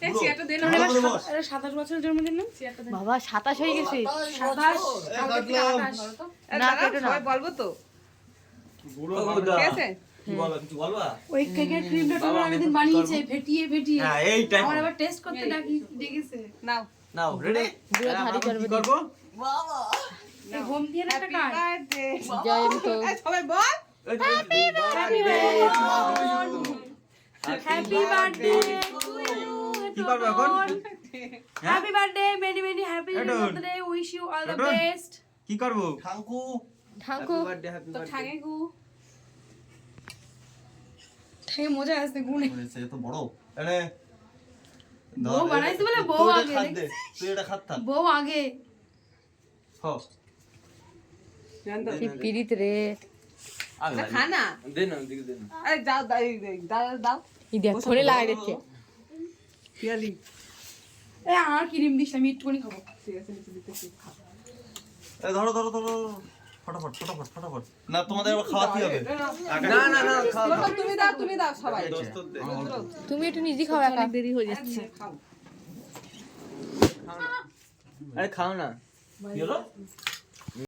চেয়ারটা দেন। ভালো করে বস। 27 বছরের জন্মদিন না? চেয়ারটা দেন। বাবা 27 হয়ে গেছে। 27 কালকে থেকে 28 না, কেটো না। সবাই বলবো তো, বুড়ো ঠিক আছে? কি বলবা, কিছু বলবা? ওই কেকের ক্রিমটা তোমার আগের ফেটিয়ে ফেটিয়ে হ্যাঁ, এইটা। আমার আবার টেস্ট করতে ডেকেছে। নাও। নাও, ready? বুড়ো ধারি এখন করবে কি করবো? এই হোম দিয়ে একটা হ্যাপি কার্ড। বার্থডে। জয় তো সবাই বল। এই তো, হ্যাপি বার্থডে টু ইউ। কি করবো এখন? Happy birthday, many many happy Edun. Birthday, wish you all the Edun. Best. কি করবো? ঠাঙ্কু। ঠাঙ্কু তো ঠাঙে গু। ঠাই মজা আসছে গুনে। বলেছে, এ তো বড়। এনে, বউ ধর, বানাইছে বলে বউ তুই এটা আগে খাত নাকি? দে, তুই এটা খাত থাক। বউ আগে। হ। জান তো। কি পিরিত রে। খা না। আরে যাও দাও দাও দাও। ই দেখ ধরে লাগাই দিচ্ছে। পিয়ালি। এ আর ক্রিম দিস না, আমি একটুখানি খাবো। ঠিক আছে নিচে দিতেছি। এ ধরো, ধরো, ধরো। ফটাফট, ফটাফট, ফটাফট। না, তোমাদের আবার খাওয়াতে হবে। না না না তুমি দাও সবাই। তুমি একটু নিজে খাও, একা দেরি হয়ে যাচ্ছে। খাও। আরে খাও না। কি হলো?